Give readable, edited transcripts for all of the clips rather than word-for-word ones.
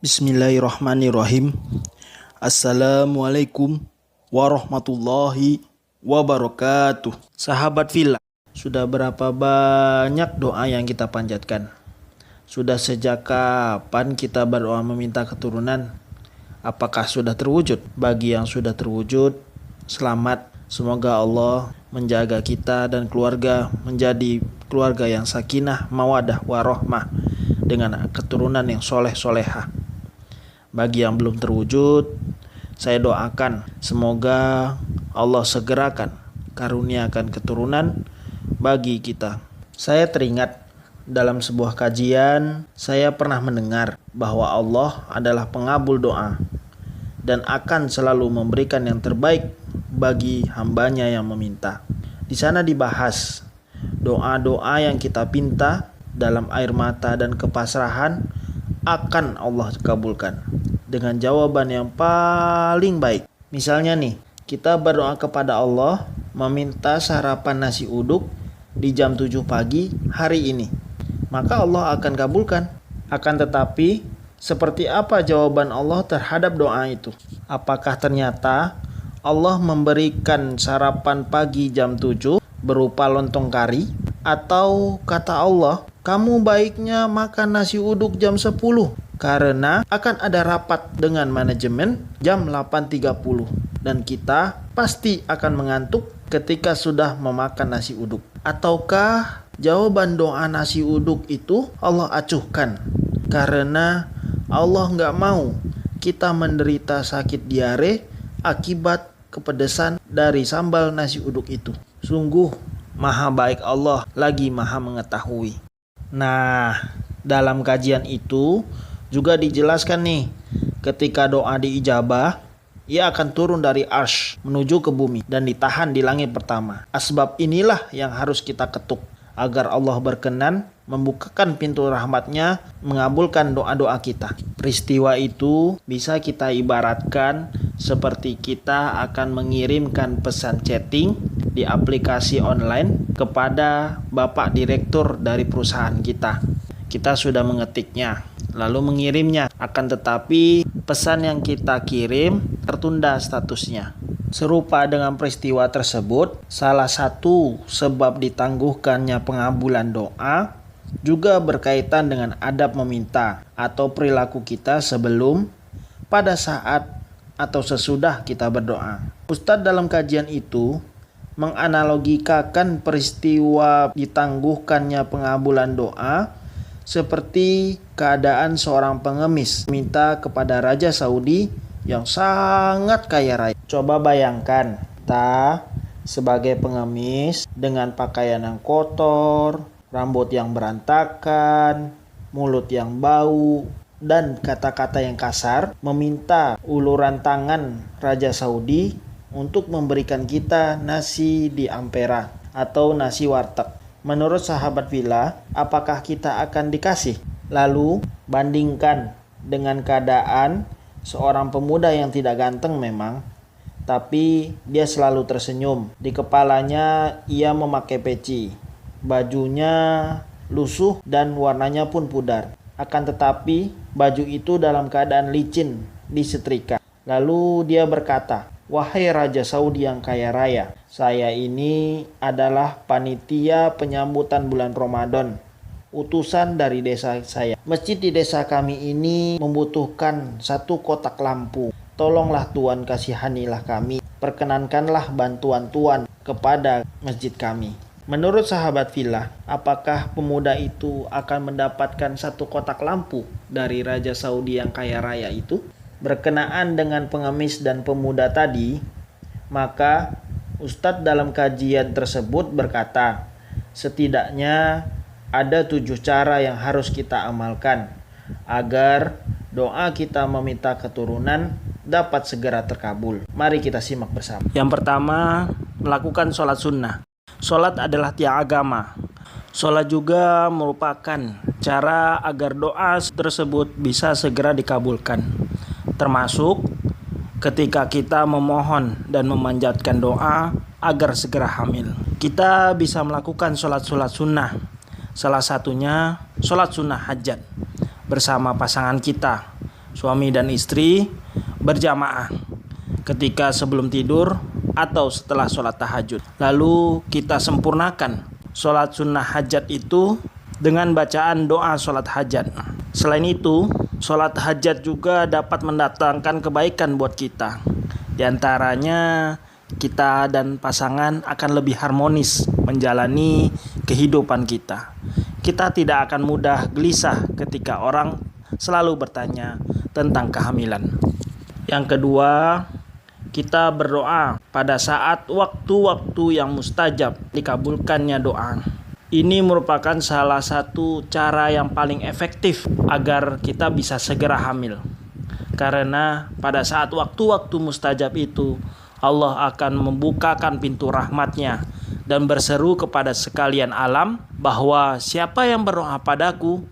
Bismillahirrahmanirrahim. Assalamualaikum warahmatullahi wabarakatuh. Sahabat Villa, sudah berapa banyak doa yang kita panjatkan? Sudah sejak kapan kita berdoa meminta keturunan? Apakah sudah terwujud? Bagi yang sudah terwujud, selamat. Semoga Allah menjaga kita dan keluarga menjadi keluarga yang sakinah, mawadah, warahmah dengan keturunan yang soleh-solehah. Bagi yang belum terwujud, saya doakan semoga Allah segerakan karuniakan keturunan bagi kita. Saya teringat dalam sebuah kajian, saya pernah mendengar bahwa Allah adalah pengabul doa dan akan selalu memberikan yang terbaik bagi hambanya yang meminta. Di sana dibahas doa-doa yang kita pinta dalam air mata dan kepasrahan akan Allah kabulkan dengan jawaban yang paling baik. Misalnya nih, kita berdoa kepada Allah meminta sarapan nasi uduk di jam 7 pagi hari ini, maka Allah akan kabulkan. Akan tetapi, seperti apa jawaban Allah terhadap doa itu? Apakah ternyata Allah memberikan sarapan pagi jam 7 berupa lontong kari? Atau kata Allah, kamu baiknya makan nasi uduk jam 10 karena akan ada rapat dengan manajemen jam 8.30 dan kita pasti akan mengantuk ketika sudah memakan nasi uduk. Ataukah jawaban doa nasi uduk itu Allah acuhkan karena Allah nggak mau kita menderita sakit diare akibat kepedesan dari sambal nasi uduk itu. Sungguh Maha baik Allah lagi Maha mengetahui. Nah, dalam kajian itu juga dijelaskan nih, ketika doa diijabah, ia akan turun dari arsy menuju ke bumi dan ditahan di langit pertama. Asbab inilah yang harus kita ketuk agar Allah berkenan membukakan pintu rahmatnya, mengabulkan doa-doa kita. Peristiwa itu bisa kita ibaratkan seperti kita akan mengirimkan pesan chatting di aplikasi online kepada Bapak Direktur dari perusahaan kita. Kita sudah mengetiknya, lalu mengirimnya. Akan tetapi pesan yang kita kirim tertunda statusnya. Serupa dengan peristiwa tersebut, salah satu sebab ditangguhkannya pengabulan doa juga berkaitan dengan adab meminta atau perilaku kita sebelum, pada saat, atau sesudah kita berdoa. Ustadz dalam kajian itu menganalogikakan peristiwa ditangguhkannya pengabulan doa seperti keadaan seorang pengemis minta kepada Raja Saudi yang sangat kaya raya. Coba bayangkan, kita sebagai pengemis dengan pakaian yang kotor, rambut yang berantakan, mulut yang bau, dan kata-kata yang kasar, meminta uluran tangan Raja Saudi untuk memberikan kita nasi di ampera atau nasi warteg. Menurut sahabat Villa, apakah kita akan dikasih? Lalu bandingkan dengan keadaan seorang pemuda yang tidak ganteng memang, tapi dia selalu tersenyum. Di kepalanya ia memakai peci, bajunya lusuh dan warnanya pun pudar. Akan tetapi baju itu dalam keadaan licin disetrika. Lalu dia berkata, "Wahai Raja Saudi yang kaya raya, saya ini adalah panitia penyambutan bulan Ramadan, utusan dari desa saya. Masjid di desa kami ini membutuhkan 1 kotak lampu. Tolonglah Tuan, kasihanilah kami. Perkenankanlah bantuan Tuan kepada masjid kami." Menurut sahabat Villa, apakah pemuda itu akan mendapatkan 1 kotak lampu dari Raja Saudi yang kaya raya itu? Berkenaan dengan pengemis dan pemuda tadi, maka Ustadz dalam kajian tersebut berkata, setidaknya ada 7 cara yang harus kita amalkan agar doa kita meminta keturunan dapat segera terkabul. Mari kita simak bersama. Yang pertama, melakukan sholat sunnah. Sholat adalah tiang agama. Sholat juga merupakan cara agar doa tersebut bisa segera dikabulkan. Termasuk ketika kita memohon dan memanjatkan doa agar segera hamil. Kita bisa melakukan sholat sunnah. Salah satunya sholat sunnah hajat bersama pasangan kita. suami dan istri berjamaah ketika sebelum tidur atau setelah sholat tahajud. Lalu kita sempurnakan sholat sunnah hajat itu dengan bacaan doa sholat hajat. Selain itu, sholat hajat juga dapat mendatangkan kebaikan buat kita. Di antaranya, kita dan pasangan akan lebih harmonis menjalani kehidupan kita. Kita tidak akan mudah gelisah ketika orang selalu bertanya tentang kehamilan. Yang kedua, kita berdoa pada saat waktu-waktu yang mustajab dikabulkannya doa. Ini merupakan salah satu cara yang paling efektif agar kita bisa segera hamil. Karena pada saat waktu-waktu mustajab itu, Allah akan membukakan pintu rahmat-Nya dan berseru kepada sekalian alam bahwa siapa yang berdoa padaku,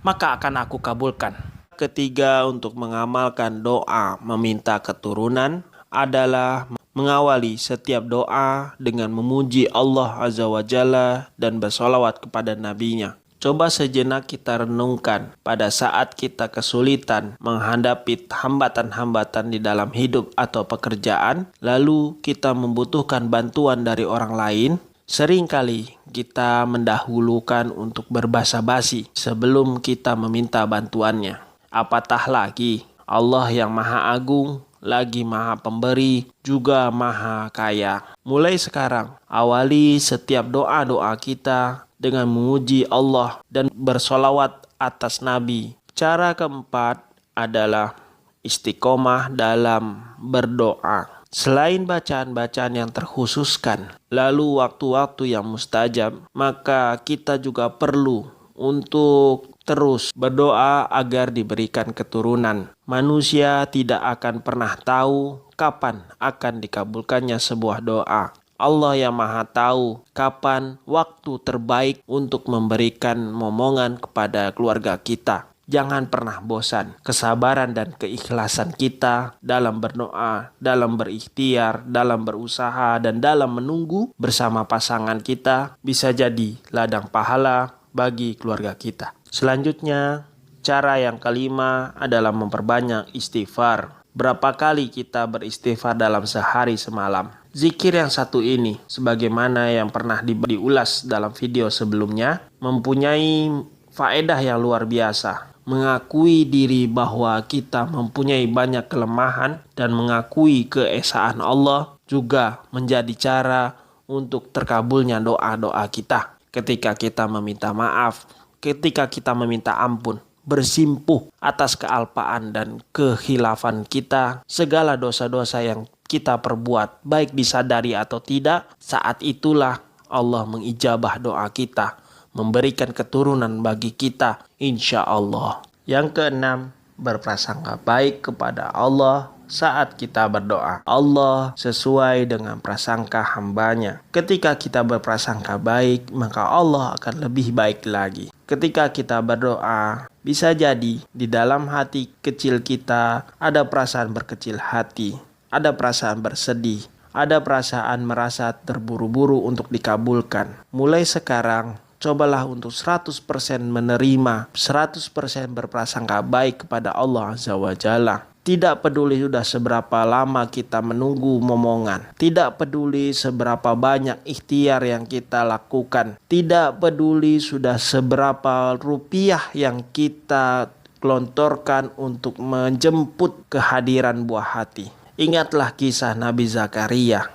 maka akan aku kabulkan. Ketiga, untuk mengamalkan doa meminta keturunan adalah mengawali setiap doa dengan memuji Allah Azza wa Jalla dan bersolawat kepada Nabi-Nya. Coba sejenak kita renungkan pada saat kita kesulitan menghadapi hambatan-hambatan di dalam hidup atau pekerjaan, lalu kita membutuhkan bantuan dari orang lain. Seringkali kita mendahulukan untuk berbasa-basi sebelum kita meminta bantuannya. Apatah lagi Allah yang Maha Agung, lagi Maha Pemberi, juga Maha Kaya. Mulai sekarang, awali setiap doa-doa kita dengan memuji Allah dan bersolawat atas Nabi. Cara keempat adalah istiqomah dalam berdoa. Selain bacaan-bacaan yang terkhususkan, lalu waktu-waktu yang mustajab, maka kita juga perlu untuk terus berdoa agar diberikan keturunan. Manusia tidak akan pernah tahu kapan akan dikabulkannya sebuah doa. Allah yang Maha tahu kapan waktu terbaik untuk memberikan momongan kepada keluarga kita. Jangan pernah bosan. Kesabaran dan keikhlasan kita dalam berdoa, dalam berikhtiar, dalam berusaha, dan dalam menunggu bersama pasangan kita bisa jadi ladang pahala bagi keluarga kita. Selanjutnya, cara yang kelima adalah memperbanyak istighfar. Berapa kali kita beristighfar dalam sehari semalam? Zikir yang satu ini, sebagaimana yang pernah diulas dalam video sebelumnya, mempunyai faedah yang luar biasa. Mengakui diri bahwa kita mempunyai banyak kelemahan dan mengakui keesaan Allah juga menjadi cara untuk terkabulnya doa-doa kita. Ketika kita meminta maaf, ketika kita meminta ampun, bersimpuh atas kealpaan dan kehilafan kita, segala dosa-dosa yang kita perbuat, baik disadari atau tidak, saat itulah Allah mengijabah doa kita, memberikan keturunan bagi kita, insya Allah. Yang keenam, berprasangka baik kepada Allah saat kita berdoa. Allah sesuai dengan prasangka hambanya. Ketika kita berprasangka baik, maka Allah akan lebih baik lagi. Ketika kita berdoa, bisa jadi di dalam hati kecil kita ada perasaan berkecil hati, ada perasaan bersedih, ada perasaan merasa terburu-buru untuk dikabulkan. Mulai sekarang, cobalah untuk 100% menerima, 100% berprasangka baik kepada Allah Azza wa Jalla. Tidak peduli sudah seberapa lama kita menunggu momongan. Tidak peduli seberapa banyak ikhtiar yang kita lakukan. Tidak peduli sudah seberapa rupiah yang kita gelontorkan untuk menjemput kehadiran buah hati. Ingatlah kisah Nabi Zakaria.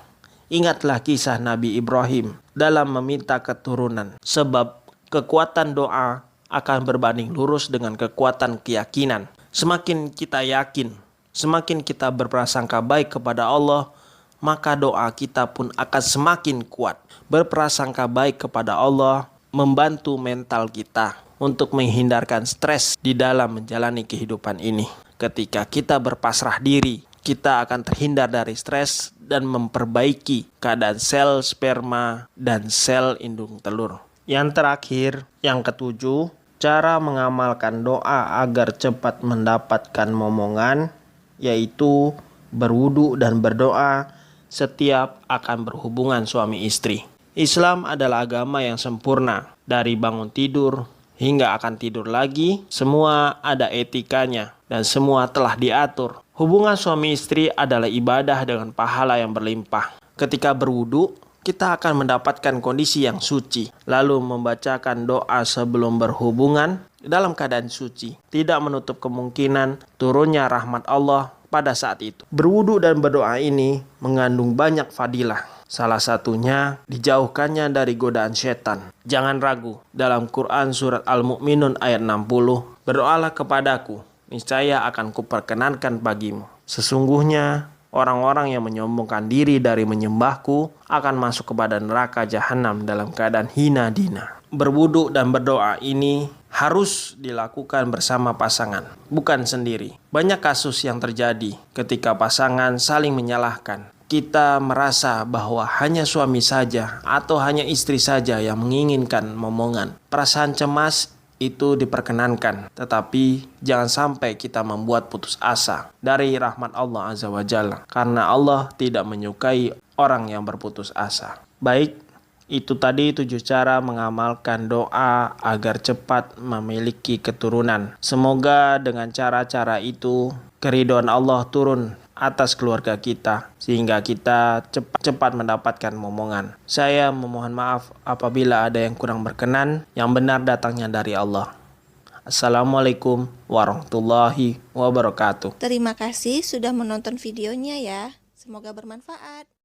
Ingatlah kisah Nabi Ibrahim dalam meminta keturunan. Sebab kekuatan doa akan berbanding lurus dengan kekuatan keyakinan. Semakin kita yakin, semakin kita berprasangka baik kepada Allah, maka doa kita pun akan semakin kuat. Berprasangka baik kepada Allah membantu mental kita untuk menghindarkan stres di dalam menjalani kehidupan ini. Ketika kita berpasrah diri, kita akan terhindar dari stres dan memperbaiki keadaan sel sperma dan sel indung telur. Yang terakhir, yang ketujuh, cara mengamalkan doa agar cepat mendapatkan momongan, yaitu berwudu dan berdoa setiap akan berhubungan suami istri. Islam adalah agama yang sempurna. Dari bangun tidur hingga akan tidur lagi, semua ada etikanya. dan semua telah diatur. Hubungan suami istri adalah ibadah dengan pahala yang berlimpah. Ketika berwudu, kita akan mendapatkan kondisi yang suci. Lalu membacakan doa sebelum berhubungan dalam keadaan suci. Tidak menutup kemungkinan turunnya rahmat Allah pada saat itu. Berwudu dan berdoa ini mengandung banyak fadilah. Salah satunya dijauhkannya dari godaan setan. Jangan ragu, dalam Quran surat Al-Mu'minun ayat 60, berdoalah kepadaku, niscaya akan kuperkenankan bagimu. Sesungguhnya orang-orang yang menyombongkan diri dari menyembahku akan masuk kepada neraka jahanam dalam keadaan hina dina. Berwudu dan berdoa ini harus dilakukan bersama pasangan, bukan sendiri. Banyak kasus yang terjadi ketika pasangan saling menyalahkan. Kita merasa bahwa hanya suami saja atau hanya istri saja yang menginginkan momongan. Perasaan cemas itu diperkenankan, tetapi jangan sampai kita membuat putus asa dari rahmat Allah Azza wa Jalla, karena Allah tidak menyukai orang yang berputus asa. Baik, itu tadi 7 cara mengamalkan doa agar cepat memiliki keturunan. Semoga dengan cara-cara itu keridhaan Allah turun atas keluarga kita sehingga kita cepat mendapatkan momongan. Saya memohon maaf apabila ada yang kurang berkenan, yang benar datangnya dari Allah. Assalamualaikum warahmatullahi wabarakatuh. Terima kasih sudah menonton videonya ya. Semoga bermanfaat.